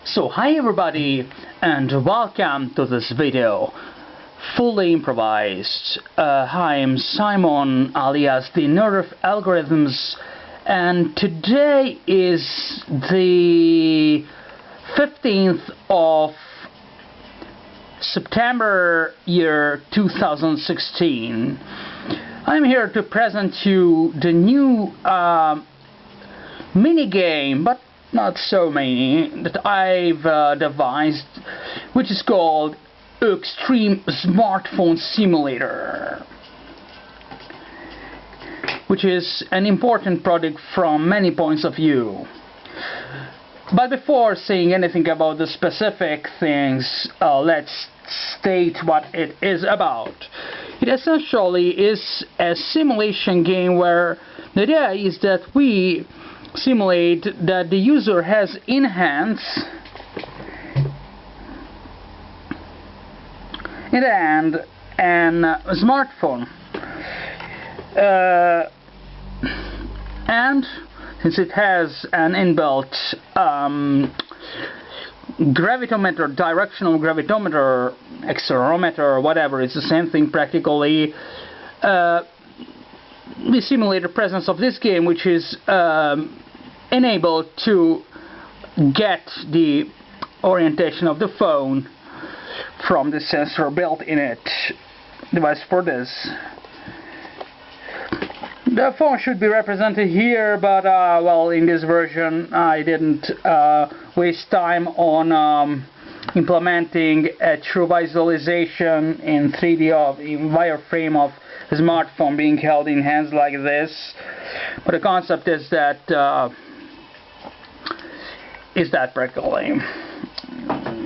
So hi everybody and welcome to this video, fully improvised. I'm Simon, alias the Nerd of Algorithms, and today is the 15th of September year 2016. I'm here to present you the new mini game, but not so many, that I've devised, which is called Extreme Smartphone Simulator, which is an important project from many points of view. But before saying anything about the specific things, let's state what it is about. It essentially is a simulation game where the idea is that we simulate that the user has anhance in the hand and a smartphone, and since it has an inbuilt gravitometer, directional gravitometer, accelerometer, whatever, it's the same thing practically. We simulate the presence of this game, which is enabled to get the orientation of the phone from the sensor built in it. Device for this. The phone should be represented here, but well, in this version I didn't waste time on implementing a true visualization in 3D of in wireframe of a smartphone being held in hands like this. But the concept is that practically,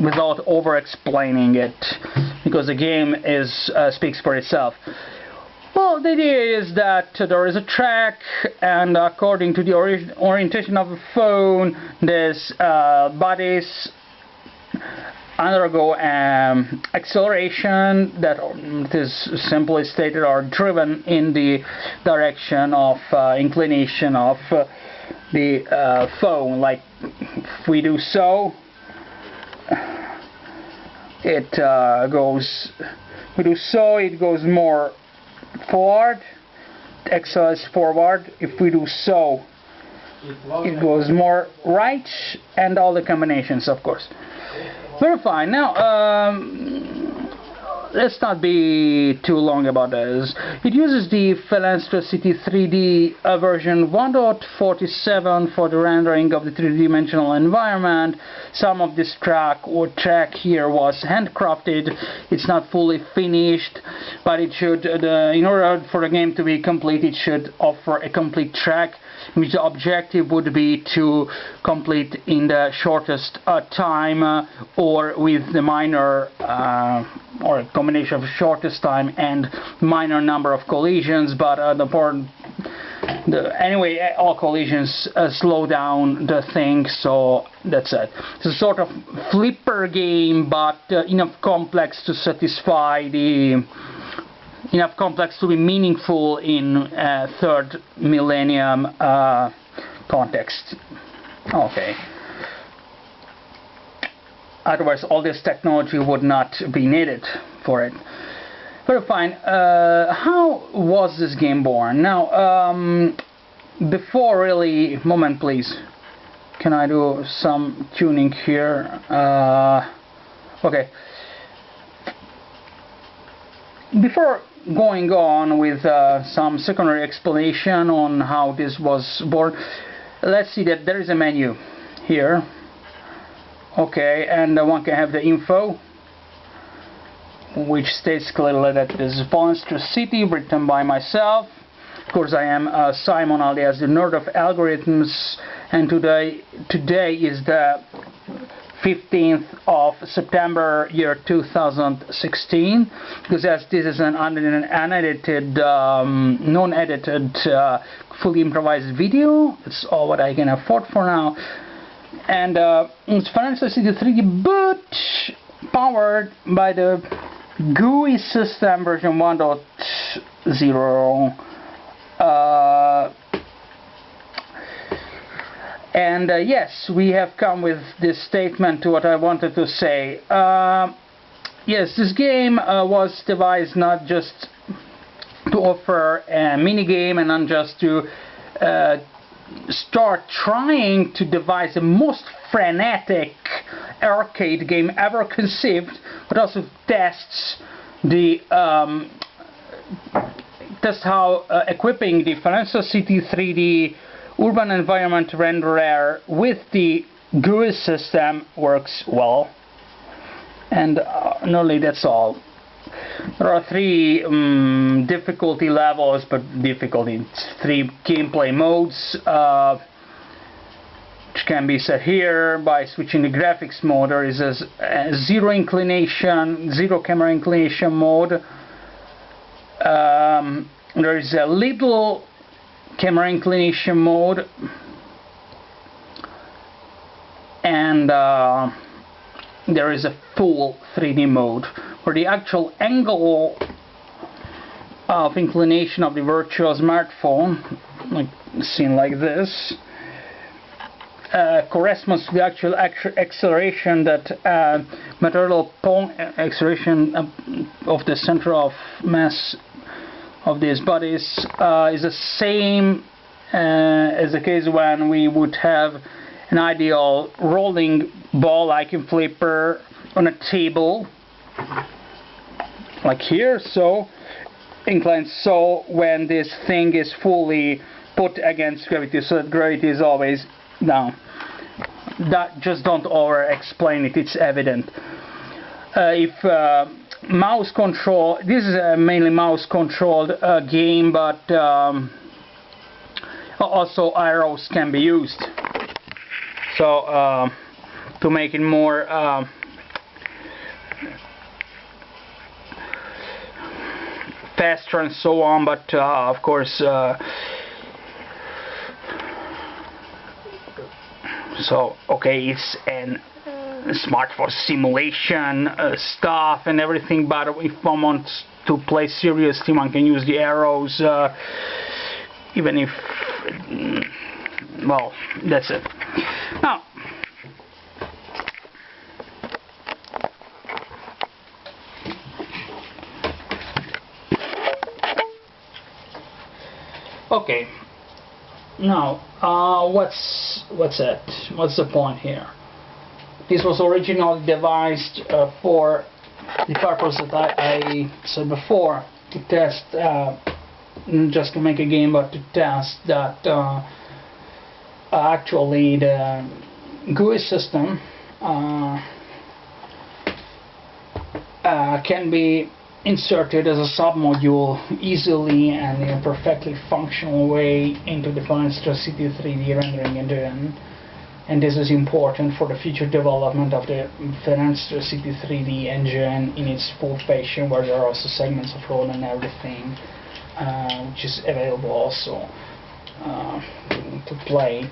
without over-explaining it, because the game is speaks for itself. Well, the idea is that there is a track, and according to the orientation of the phone, these bodies undergo acceleration that is simply stated are driven in the direction of inclination of the phone. Like if we do so, it goes more forward, accelerates forward. If we do so, it goes more right, and all the combinations, of course. Very fine. Now, let's not be too long about this. It uses the City 3D version 1.47 for the rendering of the three-dimensional environment. Some of this track here was handcrafted. It's not fully finished, but it should, in order for the game to be complete, it should offer a complete track, which the objective would be to complete in the shortest time, or with the minor or a combination of shortest time and minor number of collisions. But anyway, all collisions slow down the thing, so that's it. It's a sort of flipper game, but enough complex to satisfy enough complex to be meaningful in third millennium context. Okay. Otherwise, all this technology would not be needed for it. Very fine. How was this game born? Now, before really, moment please. Can I do some tuning here? Okay. Before going on with some secondary explanation on how this was born, let's see that there is a menu here. Okay, and one can have the info, which states clearly that this is Monstrosity, written by myself. Of course, I am Simon, alias the Nerd of Algorithms, and today is the 15th of September year 2016, because as this is an unedited, non-edited, fully improvised video, that's all what I can afford for now. And it's City 3D, but powered by the GUI system version 1.0. And yes, we have come with this statement to what I wanted to say. Yes, this game was devised not just to offer a mini game and not just to start trying to devise the most frenetic arcade game ever conceived, but also tests the test how equipping the Financial City 3D urban environment renderer with the GUI system works well. And not only that's all. There are 3 difficulty levels, but difficulty 3 gameplay modes, which can be set here by switching the graphics mode. There is a zero camera inclination mode. There is a little camera inclination mode, and there is a full 3D mode where the actual angle of inclination of the virtual smartphone, like seen like this, corresponds to the actual acceleration that material acceleration of the center of mass of these bodies is the same as the case when we would have an ideal rolling ball like in Flipper on a table, like here, so inclined, so when this thing is fully put against gravity, so that gravity is always down. Just don't over explain it, it's evident. If mouse control, this is a mainly mouse controlled game, but also arrows can be used, so to make it more faster and so on, but of course so okay, it's an smartphone simulation stuff and everything, but if one wants to play seriously, one can use the arrows, even if, well, that's it. Now, okay, now what's it? What's the point here? This was originally devised for the purpose that I said before, to test, just to make a game, but to test that actually the GUI system can be inserted as a submodule easily and in a perfectly functional way into the Financial City 3D rendering engine. And this is important for the future development of the Financial City 3D engine in its full fashion, where there are also segments of road and everything, which is available also to play.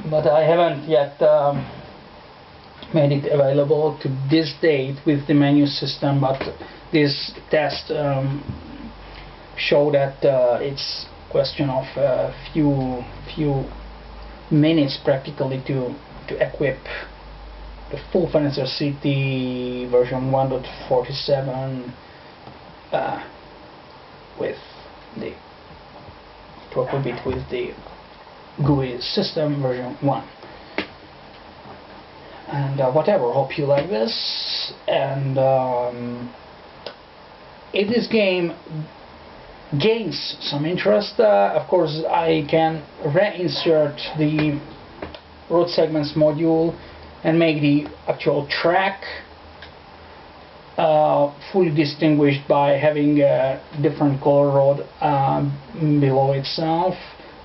But I haven't yet made it available to this date with the menu system, but this test show that it's question of a few minutes practically to equip the full Financial City version 1.47 with the to equip it with the GUI system version 1. And whatever, hope you like this, and if this game gains some interest, of course I can reinsert the road segments module and make the actual track fully distinguished by having a different color road below itself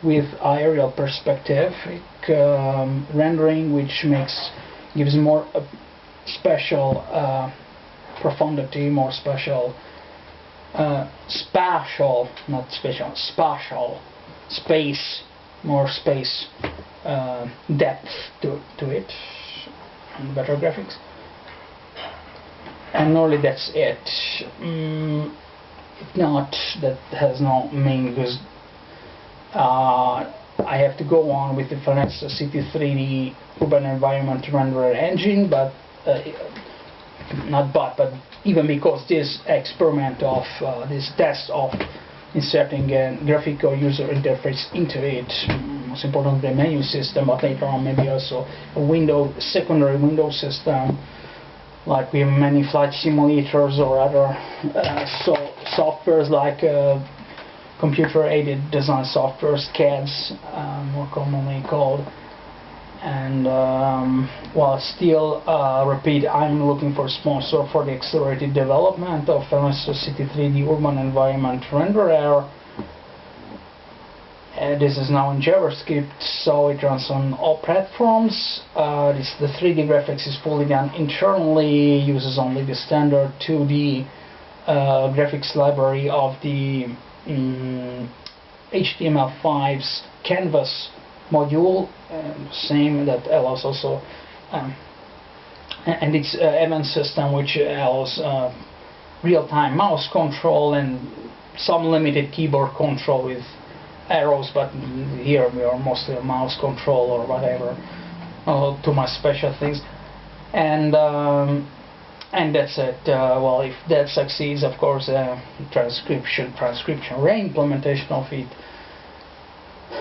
with aerial perspective rendering, which gives more spatial profundity, more spatial spatial, not spatial, spatial space, more space depth to it, and better graphics. And normally that's it. If not, that has no meaning, because I have to go on with the Fenestra City 3D urban environment renderer engine, but even because this experiment of this test of inserting a graphical user interface into it, most importantly the menu system, but later on maybe also a secondary window system, like we have many flight simulators or other softwares like computer-aided design softwares, CADs, more commonly called. And while still repeat, I'm looking for a sponsor for the accelerated development of Fenestra City 3D urban environment renderer. This is now in JavaScript, so it runs on all platforms. The 3D graphics is fully done internally, uses only the standard 2D graphics library of the HTML5's canvas module, same that allows also and it's event system which allows real-time mouse control and some limited keyboard control with arrows, but here we are mostly a mouse control or whatever, too much special things, and that's it. Well, if that succeeds, of course, transcription re-implementation of it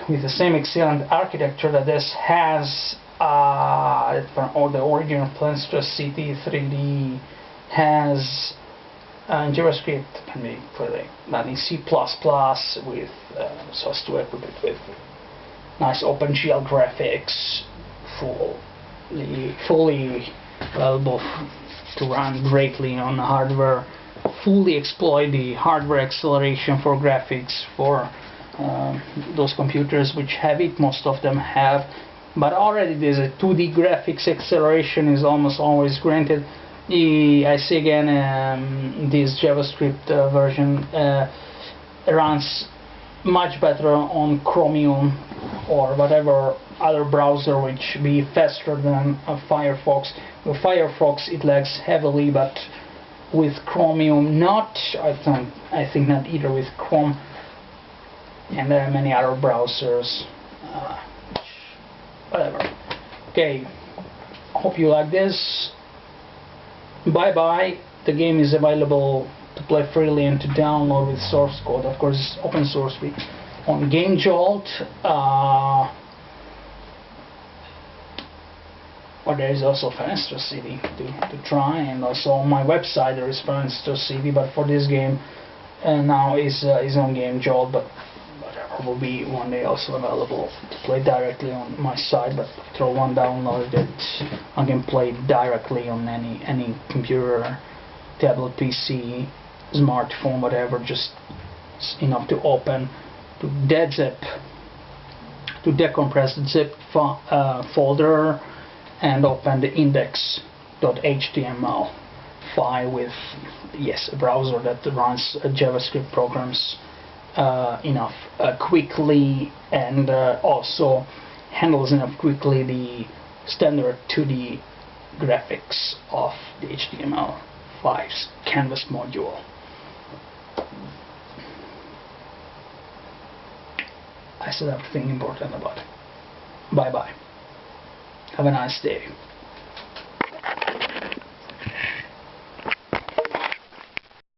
with the same excellent architecture that this has, or the original Fenestra City 3D has in JavaScript, can be clearly done in C++ with so as to equip it with nice OpenGL graphics, fully available to run greatly on hardware, fully exploit the hardware acceleration for graphics for those computers which have it. Most of them have, but already there's a 2D graphics acceleration is almost always granted. I see again this JavaScript version runs much better on Chromium or whatever other browser which be faster than Firefox. With Firefox it lags heavily, but with Chromium not. I think not either with Chrome, and there are many other browsers. Whatever. Okay, hope you like this. Bye bye. The game is available to play freely and to download with source code. Of course, it's open source on GameJolt. Or there is also Fenestra City to try, and also on my website there is Fenestra City. But for this game, now is on GameJolt, but whatever will be one day also available to play directly on my site. But after one downloaded it, I can play it directly on any computer, tablet, PC, smartphone, whatever. Just enough to open, to dezip, to decompress the zip folder, and open the index.html file with, yes, a browser that runs JavaScript programs enough quickly, and also handles enough quickly the standard 2D graphics of the HTML5's canvas module. I said everything important about it. Bye bye. Have a nice day.